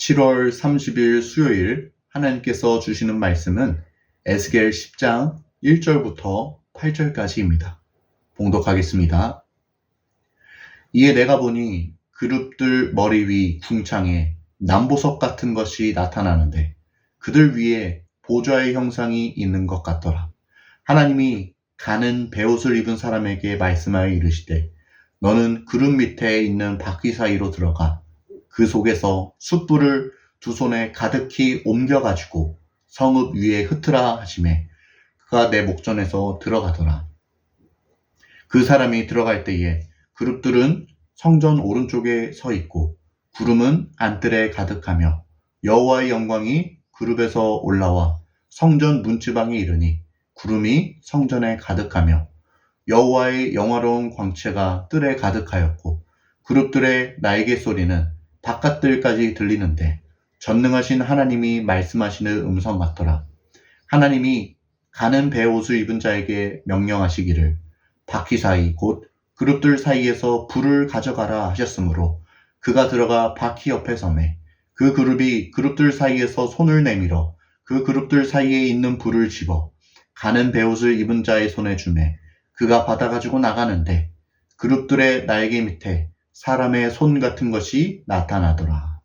7월 30일 수요일 하나님께서 주시는 말씀은 에스겔 10장 1절부터 8절까지입니다. 봉독하겠습니다. 이에 내가 보니 그룹들 머리 위 궁창에 남보석 같은 것이 나타나는데 그들 위에 보좌의 형상이 있는 것 같더라. 하나님이 가는 베옷을 입은 사람에게 말씀하여 이르시되 너는 그룹 밑에 있는 바퀴 사이로 들어가 그 속에서 숯불을 두 손에 가득히 옮겨가지고 성읍 위에 흩으라 하시매 그가 내 목전에서 들어가더라. 그 사람이 들어갈 때에 그룹들은 성전 오른쪽에 서 있고 구름은 안뜰에 가득하며 여호와의 영광이 그룹에서 올라와 성전 문지방에 이르니 구름이 성전에 가득하며 여호와의 영화로운 광채가 뜰에 가득하였고 그룹들의 날개 소리는 바깥들까지 들리는데 전능하신 하나님이 말씀하시는 음성 같더라. 하나님이 가는 베옷을 입은 자에게 명령하시기를 바퀴 사이 곧 그룹들 사이에서 불을 가져가라 하셨으므로 그가 들어가 바퀴 옆에 서매 그 그룹이 그룹들 사이에서 손을 내밀어 그 그룹들 사이에 있는 불을 집어 가는 베옷을 입은 자의 손에 주매 그가 받아가지고 나가는데 그룹들의 날개 밑에 사람의 손 같은 것이 나타나더라.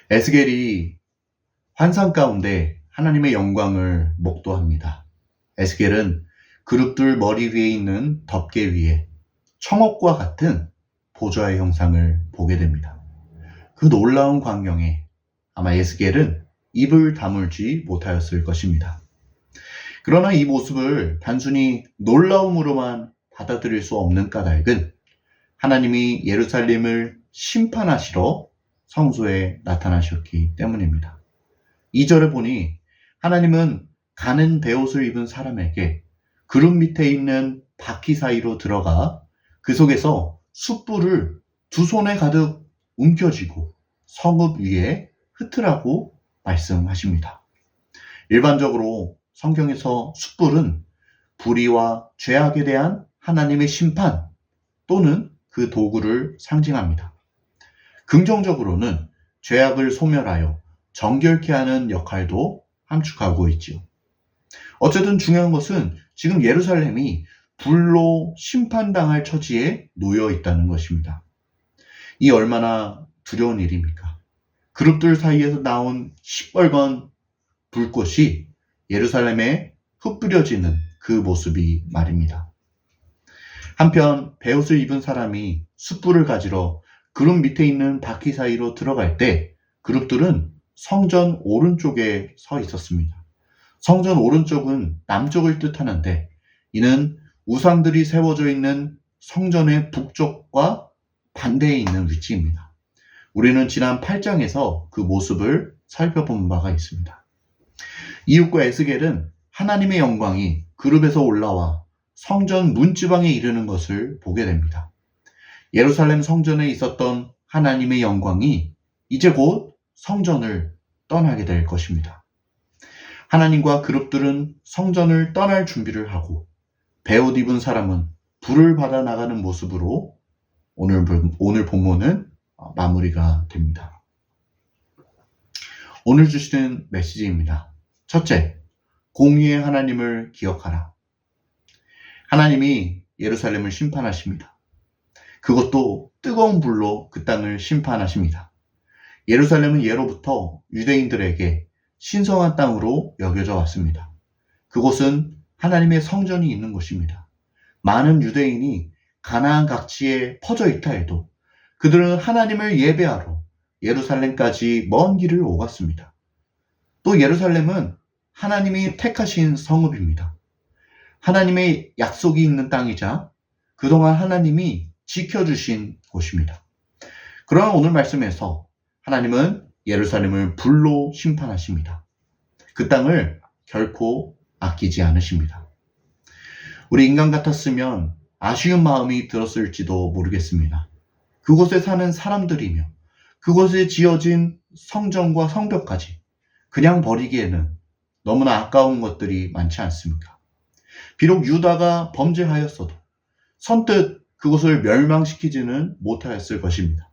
에스겔이 환상 가운데 하나님의 영광을 목도합니다. 에스겔은 그룹들 머리 위에 있는 덮개 위에 청옥과 같은 보좌의 형상을 보게 됩니다. 그 놀라운 광경에 아마 에스겔은 입을 다물지 못하였을 것입니다. 그러나 이 모습을 단순히 놀라움으로만 받아들일 수 없는 까닭은 하나님이 예루살렘을 심판하시러 성소에 나타나셨기 때문입니다. 2절에 보니 하나님은 가는 베옷을 입은 사람에게 그룹 밑에 있는 바퀴 사이로 들어가 그 속에서 숯불을 두 손에 가득 움켜쥐고 성읍 위에 흩으라고 말씀하십니다. 일반적으로 성경에서 숯불은 불의와 죄악에 대한 하나님의 심판 또는 그 도구를 상징합니다. 긍정적으로는 죄악을 소멸하여 정결케 하는 역할도 함축하고 있지요. 어쨌든 중요한 것은 지금 예루살렘이 불로 심판당할 처지에 놓여 있다는 것입니다. 이 얼마나 두려운 일입니까? 그룹들 사이에서 나온 시뻘건 불꽃이 예루살렘에 흩뿌려지는 그 모습이 말입니다. 한편 베옷을 입은 사람이 숯불을 가지러 그룹 밑에 있는 바퀴 사이로 들어갈 때 그룹들은 성전 오른쪽에 서 있었습니다. 성전 오른쪽은 남쪽을 뜻하는데 이는 우상들이 세워져 있는 성전의 북쪽과 반대에 있는 위치입니다. 우리는 지난 8장에서 그 모습을 살펴본 바가 있습니다. 이웃과 에스겔은 하나님의 영광이 그룹에서 올라와 성전 문지방에 이르는 것을 보게 됩니다. 예루살렘 성전에 있었던 하나님의 영광이 이제 곧 성전을 떠나게 될 것입니다. 하나님과 그룹들은 성전을 떠날 준비를 하고 베옷 입은 사람은 불을 받아 나가는 모습으로 오늘 본문은 마무리가 됩니다. 오늘 주시는 메시지입니다. 첫째, 공의의 하나님을 기억하라. 하나님이 예루살렘을 심판하십니다. 그것도 뜨거운 불로 그 땅을 심판하십니다. 예루살렘은 예로부터 유대인들에게 신성한 땅으로 여겨져 왔습니다. 그곳은 하나님의 성전이 있는 곳입니다. 많은 유대인이 가나안 각지에 퍼져 있다 해도 그들은 하나님을 예배하러 예루살렘까지 먼 길을 오갔습니다. 또 예루살렘은 하나님이 택하신 성읍입니다. 하나님의 약속이 있는 땅이자 그동안 하나님이 지켜주신 곳입니다. 그러나 오늘 말씀에서 하나님은 예루살렘을 불로 심판하십니다. 그 땅을 결코 아끼지 않으십니다. 우리 인간 같았으면 아쉬운 마음이 들었을지도 모르겠습니다. 그곳에 사는 사람들이며 그곳에 지어진 성전과 성벽까지 그냥 버리기에는 너무나 아까운 것들이 많지 않습니까? 비록 유다가 범죄하였어도 선뜻 그곳을 멸망시키지는 못하였을 것입니다.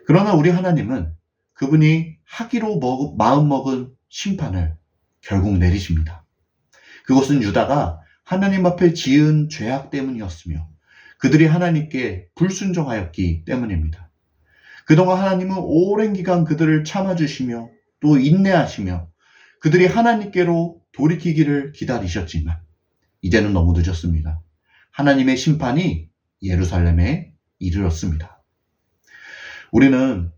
그러나 우리 하나님은 그분이 하기로 마음먹은 심판을 결국 내리십니다. 그것은 유다가 하나님 앞에 지은 죄악 때문이었으며 그들이 하나님께 불순종하였기 때문입니다. 그동안 하나님은 오랜 기간 그들을 참아주시며 또 인내하시며 그들이 하나님께로 돌이키기를 기다리셨지만 이제는 너무 늦었습니다. 하나님의 심판이 예루살렘에 이르렀습니다. 우리는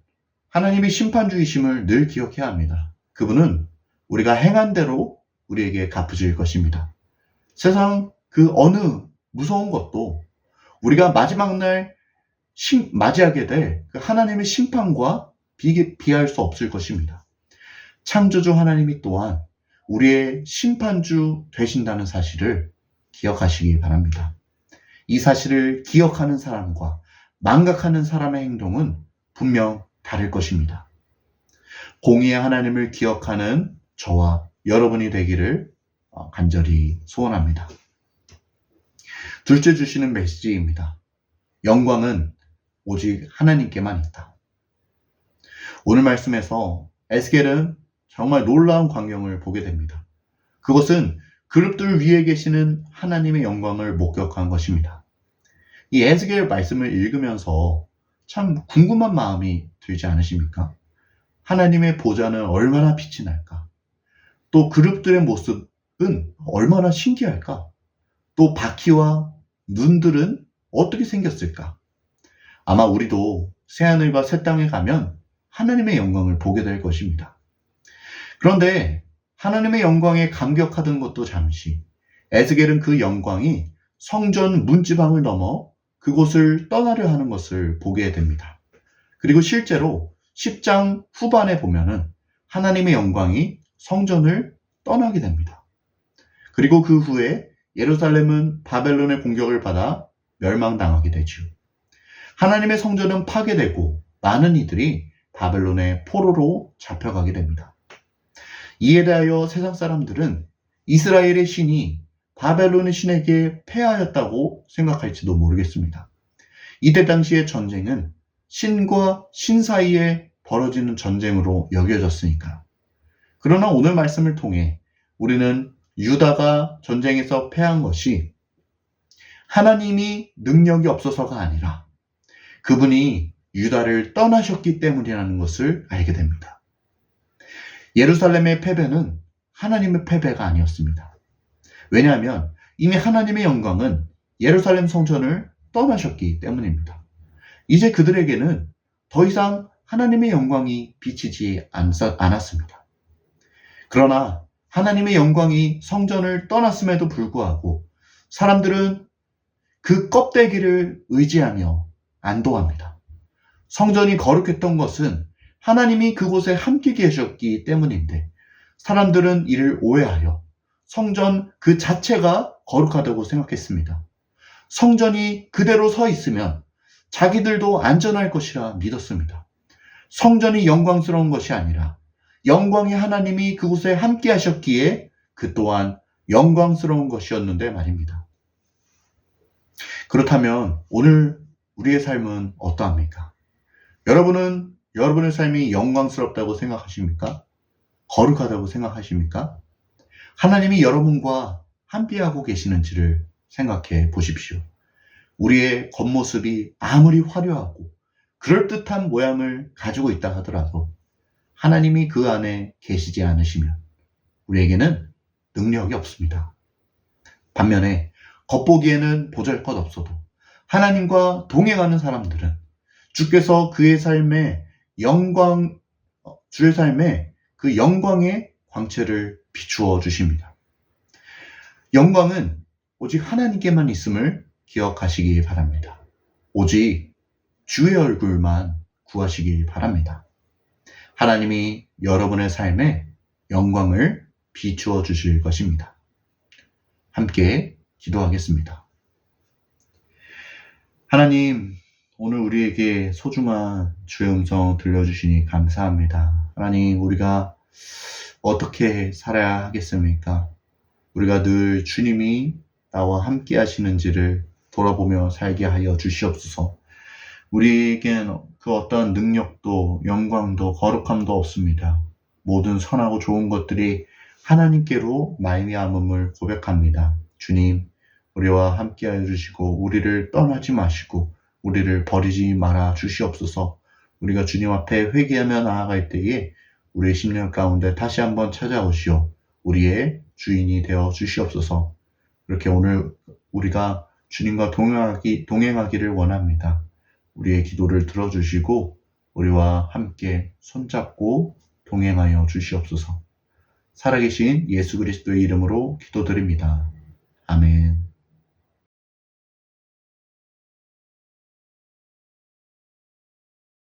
하나님의 심판주이심을 늘 기억해야 합니다. 그분은 우리가 행한 대로 우리에게 갚으실 것입니다. 세상 그 어느 무서운 것도 우리가 마지막 날 맞이하게 될 그 하나님의 심판과 비할 수 없을 것입니다. 창조주 하나님이 또한 우리의 심판주 되신다는 사실을 기억하시기 바랍니다. 이 사실을 기억하는 사람과 망각하는 사람의 행동은 분명 다를 것입니다. 공의의 하나님을 기억하는 저와 여러분이 되기를 간절히 소원합니다. 둘째 주시는 메시지입니다. 영광은 오직 하나님께만 있다. 오늘 말씀에서 에스겔은 정말 놀라운 광경을 보게 됩니다. 그것은 그룹들 위에 계시는 하나님의 영광을 목격한 것입니다. 이 에스겔 말씀을 읽으면서 참 궁금한 마음이 들지 않으십니까? 하나님의 보좌는 얼마나 빛이 날까? 또 그룹들의 모습은 얼마나 신기할까? 또 바퀴와 눈들은 어떻게 생겼을까? 아마 우리도 새하늘과 새 땅에 가면 하나님의 영광을 보게 될 것입니다. 그런데 하나님의 영광에 감격하던 것도 잠시, 에스겔은 그 영광이 성전 문지방을 넘어 그곳을 떠나려 하는 것을 보게 됩니다. 그리고 실제로 10장 후반에 보면은 하나님의 영광이 성전을 떠나게 됩니다. 그리고 그 후에 예루살렘은 바벨론의 공격을 받아 멸망당하게 되죠. 하나님의 성전은 파괴되고 많은 이들이 바벨론의 포로로 잡혀가게 됩니다. 이에 대하여 세상 사람들은 이스라엘의 신이 바벨론의 신에게 패하였다고 생각할지도 모르겠습니다. 이때 당시의 전쟁은 신과 신 사이에 벌어지는 전쟁으로 여겨졌으니까요. 그러나 오늘 말씀을 통해 우리는 유다가 전쟁에서 패한 것이 하나님이 능력이 없어서가 아니라 그분이 유다를 떠나셨기 때문이라는 것을 알게 됩니다. 예루살렘의 패배는 하나님의 패배가 아니었습니다. 왜냐하면 이미 하나님의 영광은 예루살렘 성전을 떠나셨기 때문입니다. 이제 그들에게는 더 이상 하나님의 영광이 비치지 않았습니다. 그러나 하나님의 영광이 성전을 떠났음에도 불구하고 사람들은 그 껍데기를 의지하며 안도합니다. 성전이 거룩했던 것은 하나님이 그곳에 함께 계셨기 때문인데 사람들은 이를 오해하여 성전 그 자체가 거룩하다고 생각했습니다. 성전이 그대로 서 있으면 자기들도 안전할 것이라 믿었습니다. 성전이 영광스러운 것이 아니라 영광의 하나님이 그곳에 함께 하셨기에 그 또한 영광스러운 것이었는데 말입니다. 그렇다면 오늘 우리의 삶은 어떠합니까? 여러분은 여러분의 삶이 영광스럽다고 생각하십니까? 거룩하다고 생각하십니까? 하나님이 여러분과 함께하고 계시는지를 생각해 보십시오. 우리의 겉모습이 아무리 화려하고 그럴듯한 모양을 가지고 있다 하더라도 하나님이 그 안에 계시지 않으시면 우리에게는 능력이 없습니다. 반면에 겉보기에는 보잘것없어도 하나님과 동행하는 사람들은 주께서 그의 삶에 주의 삶에 그 영광의 광채를 비추어 주십니다. 영광은 오직 하나님께만 있음을 기억하시기 바랍니다. 오직 주의 얼굴만 구하시기 바랍니다. 하나님이 여러분의 삶에 영광을 비추어 주실 것입니다. 함께 기도하겠습니다. 하나님, 오늘 우리에게 소중한 주의 음성 들려주시니 감사합니다. 하나님, 우리가 어떻게 살아야 하겠습니까? 우리가 늘 주님이 나와 함께 하시는지를 돌아보며 살게 하여 주시옵소서. 우리에겐 그 어떠한 능력도 영광도 거룩함도 없습니다. 모든 선하고 좋은 것들이 하나님께로 말미암음을 고백합니다. 주님, 우리와 함께하여 주시고 우리를 떠나지 마시고 우리를 버리지 말아 주시옵소서. 우리가 주님 앞에 회개하며 나아갈 때에 우리의 심령 가운데 다시 한번 찾아오시오. 우리의 주인이 되어 주시옵소서. 이렇게 오늘 우리가 주님과 동행하기를 원합니다. 우리의 기도를 들어주시고 우리와 함께 손잡고 동행하여 주시옵소서. 살아계신 예수 그리스도의 이름으로 기도드립니다. 아멘.